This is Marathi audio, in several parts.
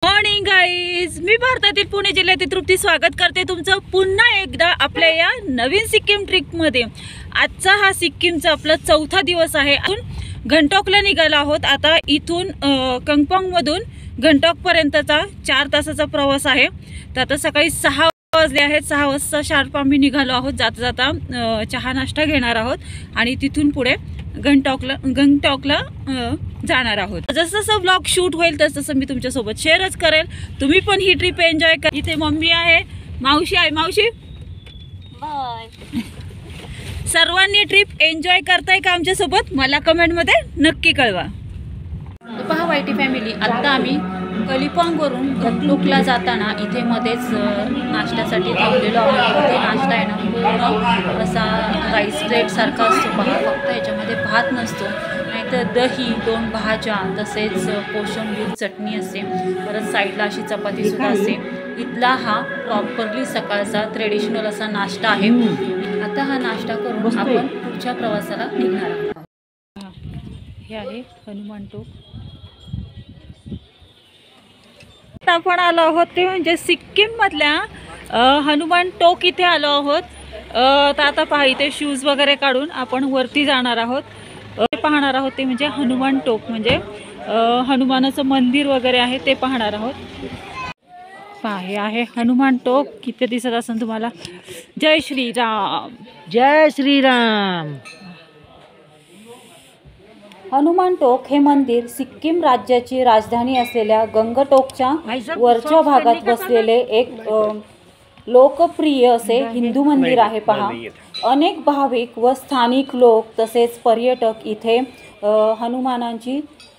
मॉर्निंग गाईज, मी भारतातील पुणे जिल्ह्यातील तृप्ती स्वागत करते तुमचं पुन्हा एकदा आपल्या या नवीन सिक्कीम ट्रिपमध्ये। आजचा हा सिक्कीमचा आपला चौथा दिवस आहे। आपण गंगटोकला निघालो आहोत। आता इथून कंगपोंगमधून गंगटोकपर्यंतचा 4 तासाचा प्रवास आहे। तर आता सकाळी 6 वाजले आहेत। 6 वाजता शार्प आम्ही निघालो आहोत। जाता जाता चहा नाश्ता घेणार आहोत आणि तिथून पुढे गंगटोकला जाणार आहोत। जसं जसं व्लॉग शूट होईल तसं मी तुमच्या सोबत शेअरच करेल। तुम्ही पण ही ट्रिप एन्जॉय करा। इथे मम्मी आहे, मावशी आहे। मावशी बाय। सर्वांनी ट्रिप एन्जॉय करताय का आमच्या सोबत? मला कमेंट मध्ये नक्की कळवा। पहा वाईटी फॅमिली, आता आम्ही कलिपोंगवरून गंगटोकला जाताना इथे मध्येच नाश्त्यासाठी थांबलेलो आहोत। इथे नाश्ता आहे ना पूर्ण असा राईस प्लेट सारखा असतो। पहा, फक्त याच्यामध्ये भात नसतो, नाहीतर दही, 2 भाज्या, तसेच कोशिंबीर चटणी असते। परत साईडला अशी चपाती सुद्धा असते। इथला हा प्रॉपरली सकाळचा ट्रेडिशनल असा नाश्ता आहे। आता हा नाश्ता करून आपण पुढच्या प्रवासाला निघणार आहोत। हे आहे हनुमान टोक। आपण आलो आहोत ते म्हणजे सिक्कीम मधल्या हनुमान टोक इथे आलो आहोत। तर आता पहा, इथे शूज वगैरे काढून आपण वरती जाणार आहोत। पाहणार आहोत ते म्हणजे हनुमान टोक, म्हणजे हनुमानाचं मंदिर वगैरे आहे ते पाहणार आहोत। पहा, हे आहे हनुमान टोक। किती दिसत असेल तुम्हाला। जय श्रीराम, जय श्रीराम। हनुमान टोक हे मंदिर सिक्कीम राज्याची राजधानी असलेल्या गंगटोकच्या वरच्या भागात बसलेले एक लोकप्रिय असे हिंदू मंदिर आहे। पहा, अनेक भाविक व स्थानिक लोक तसेच पर्यटक इथे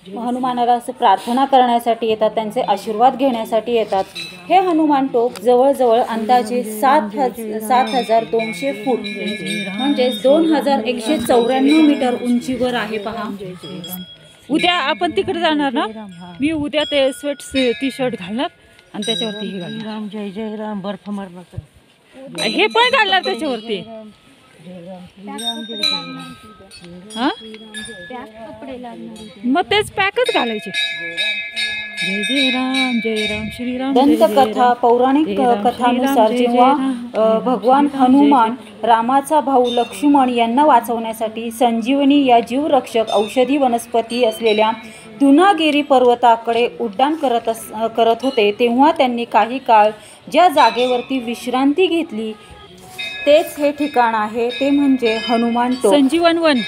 हनुमानाला असं प्रार्थना करण्यासाठी येतात, त्यांचे आशीर्वाद घेण्यासाठी येतात। हे हनुमान टोक जवळजवळ अंदाजे 7,200 फूट म्हणजे 2,194 मीटर उंचीवर आहे। पहा, उद्या आपण तिकडे जाणार ना, मी उद्या ते स्वेट टी शर्ट घालणार आणि त्याच्यावरती हे घालणार, राम जय जय राम, बर्फ मारणार, हे पण घालणार त्याच्यावरती। हा, मग तेच पॅकच घालायचे। जय जय राम, जय राम, श्रीराम। दंतकथा, पौराणिक कथानुसार जेव्हा भगवान हनुमान रामाचा भाऊ लक्ष्मण यांना वाचवण्यासाठी संजीवनी या जीवरक्षक औषधी वनस्पती असलेल्या दुनागिरी पर्वताकडे उड्डाण करत होते, तेव्हा त्यांनी काही काळ ज्या जागेवरती विश्रांती घेतली तेच हे ठिकाण आहे, ते म्हणजे हनुमान टोक, संजीवन वन।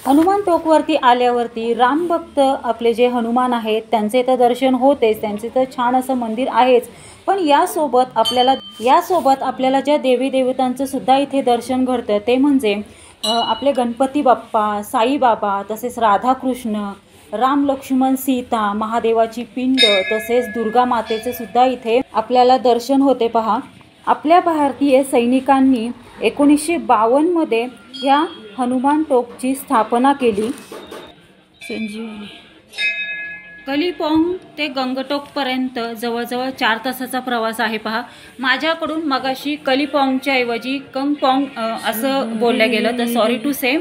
हनुमान टोकवरती आल्यावरती राम भक्त आपले जे हनुमान आहेत त्यांचे तर दर्शन होतेच, त्यांचे तर छान असं मंदिर आहेच, पण यासोबत आपल्याला ज्या देवी देवतांचं सुद्धा इथे दर्शन घडतं ते म्हणजे आपले गणपती बाप्पा, साईबाबा, तसेच राधाकृष्ण, राम लक्ष्मण सीता, महादेवाची पिंड, तसेच दुर्गा मातेचे सुद्धा इथे आपल्याला दर्शन होते। पहा, आपल्या भारतीय सैनिकांनी 1952 मध्ये या हनुमान टोकची स्थापना केली। संजीवनी कलिपोंग ते गंगटोकपर्यंत जवळजवळ 4 तासाचा प्रवास आहे। पहा, माझ्याकडून मगाशी कलिपोंगच्या ऐवजी कंगपोंग असं बोललं गेलं, तर सॉरी टू से,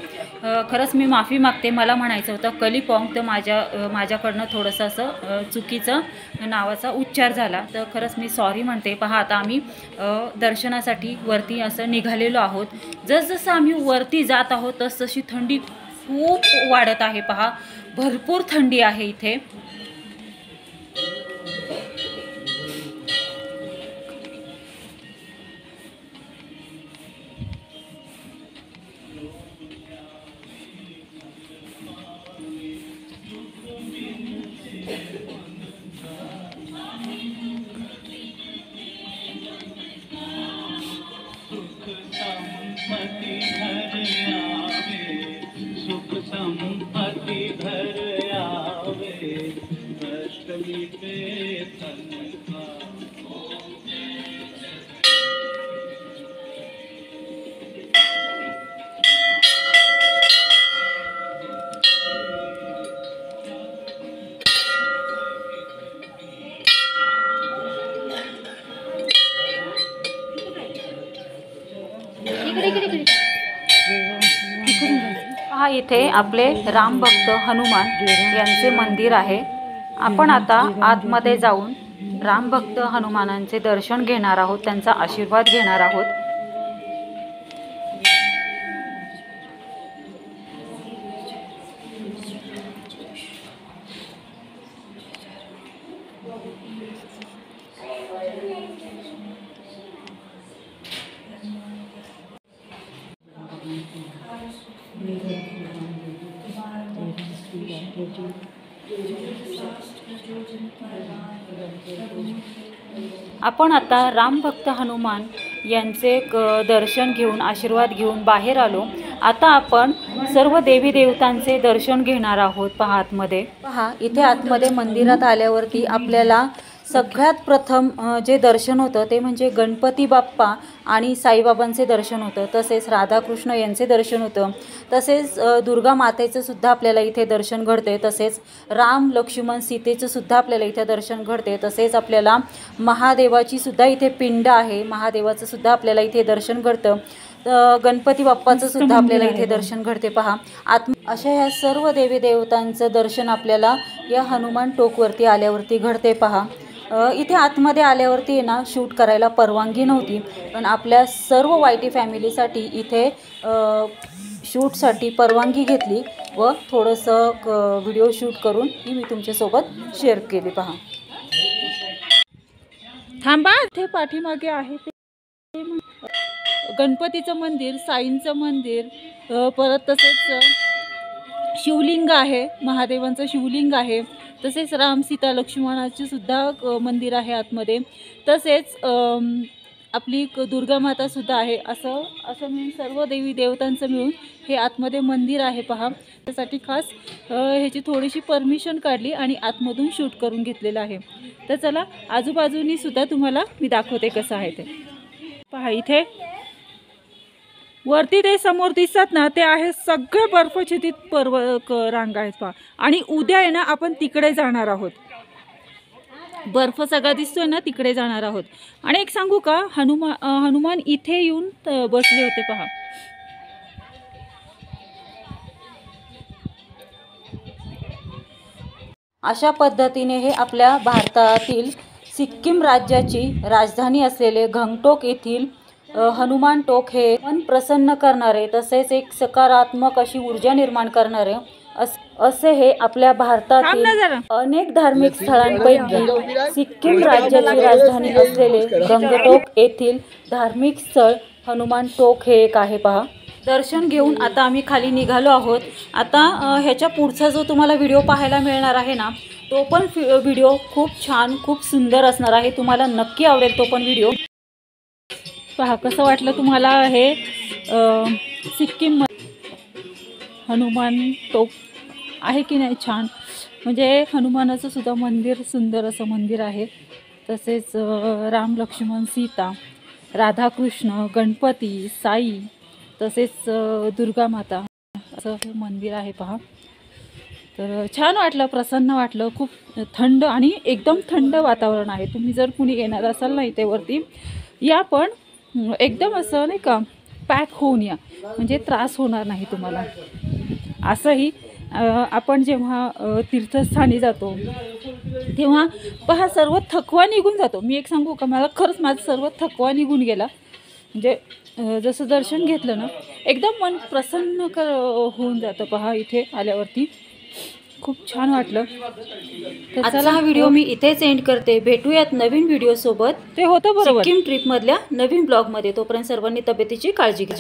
खरंच मी माफी मागते। मला म्हणायचं होतं कलिपोंग, तर माझ्याकडनं थोडंसं असं चुकीचं नावाचा उच्चार झाला, तर खरंच मी सॉरी म्हणते। पहा, आता आम्ही दर्शनासाठी वरती असं निघालेलो आहोत। जसजसं आम्ही वरती जात आहोत तसतशी थंडी खूप वाढत आहे। पहा, भरपूर थंडी आहे इथे। पहा इथे आपले राम भक्त हनुमान यांचे मंदिर आहे। आपण आता आतमध्ये जाऊन रामभक्त हनुमानांचे दर्शन घेणार आहोत, त्यांचा आशीर्वाद घेणार आहोत. आपण आता रामभक्त हनुमान यांचे दर्शन घेऊन आशीर्वाद घेऊन बाहेर आलो. आता आपण सर्व देवी देवतांचे दर्शन घेणार आहोत. पहा आतमध्ये, पहा इथे आतमध्ये मंदिरात आल्यावरती आपल्याला सगळ्यात प्रथम जे दर्शन होतं ते म्हणजे गणपती बाप्पा आणि साईबाबांचे दर्शन होतं. तसेच राधाकृष्ण यांचे दर्शन होतं. तसेच दुर्गा मातेचं सुद्धा आपल्याला इथे दर्शन घडते. तसेच राम लक्ष्मण सीतेचं सुद्धा आपल्याला इथे दर्शन घडते. तसेच आपल्याला महादेवाची सुद्धा इथे पिंड आहे, महादेवाचं सुद्धा आपल्याला इथे दर्शन घडतं. गणपती बाप्पाचं सुद्धा आपल्याला इथे दर्शन घडते. पहा अशा ह्या सर्व देवी देवतांचं दर्शन आपल्याला या हनुमान टोकवरती आल्यावरती घडते. पहा इथे आतमध्ये आल्यावरती ना शूट करायला परवानगी नव्हती, पण आपल्या सर्व वायटी फॅमिलीसाठी इथे शूटसाठी परवानगी घेतली व थोडंसं व्हिडिओ शूट करून ही मी तुमच्यासोबत शेअर केली. पहा थांबा, इथे पाठीमागे आहे ते गणपतीचं मंदिर, साईंचं मंदिर, परत तसेच शिवलिंग आहे, महादेवांचं शिवलिंग आहे. तसेच राम सीता लक्ष्मणाचे सुद्धा मंदिर आहे आतमध्ये. तसेच आपली दुर्गा माता सुद्धा आहे. असं मिळून सर्व देवी देवतांचं मिळून हे आतमध्ये मंदिर आहे. पहा त्यासाठी खास ह्याची थोडीशी परमिशन काढली आणि आतमधून शूट करून घेतलेलं आहे. तर चला आजूबाजूनी सुद्धा तुम्हाला मी दाखवते कसं आहे ते. पहा इथे वरती ते समोर दिसतात ना, ते आहे सगळे बर्फछिदित रांगा आहेत. पहा आणि उद्या आहे ना आपण तिकडे जाणार आहोत. बर्फ सगळा दिसतोय ना, तिकडे जाणार आहोत. आणि एक सांगू का, हनुमान इथे येऊन बसले होते. पहा अशा पद्धतीने हे आपल्या भारतातील सिक्कीम राज्याची राजधानी असलेले गंगटोक येथील हनुमान टोक हे मन प्रसन्न करणारे तसेच एक सकारात्मक अशी ऊर्जा निर्माण करणारे असे हे आपल्या भारतातील अनेक धार्मिक स्थळांपैकी सिक्कीम राज्याची राजधानी असलेले गंगटोक येथील धार्मिक स्थळ हनुमान टोक हे एक आहे. पहा दर्शन घेऊन आता आम्ही खाली निघालो आहोत. आता ह्याच्या पुढचा जो तुम्हाला व्हिडिओ पाहायला मिळणार आहे ना, तो पण व्हिडिओ खूप छान खूप सुंदर असणार आहे. तुम्हाला नक्की आवडेल तो पण व्हिडिओ. पहा कसं वाटलं तुम्हाला हे सिक्कीम हनुमान टोक आहे की नाही छान. म्हणजे हनुमानाचं सुद्धा मंदिर सुंदर असं मंदिर आहे. तसेच राम लक्ष्मण सीता, राधाकृष्ण, गणपती, साई, तसेच दुर्गा माता असं हे मंदिर आहे. पहा तर छान वाटलं, प्रसन्न वाटलं. खूप थंड आणि एकदम थंड वातावरण आहे. तुम्ही जर कुणी येणार असाल ना इथे वरती या, पण एकदम असं नाही का पॅक होऊन या, म्हणजे त्रास होणार नाही तुम्हाला. असंही आपण जेव्हा तीर्थस्थानी जातो तेव्हा पहा सर्व थकवा निघून जातो. मी एक सांगू का, मला खरंच माझा सर्व थकवा निघून गेला. म्हणजे जसं दर्शन घेतलं ना एकदम मन प्रसन्न होऊन जातं. पहा इथे आल्यावरती खूप छान वाटलं. तर चला हा व्हिडिओ मी इथेच एंड करते. भेटूयात नवीन व्हिडिओ सोबत. ते होतं बरोबर सिक्कीम ट्रिपमधल्या नवीन ब्लॉगमध्ये. तोपर्यंत सर्वांनी तब्येतीची काळजी घ्या.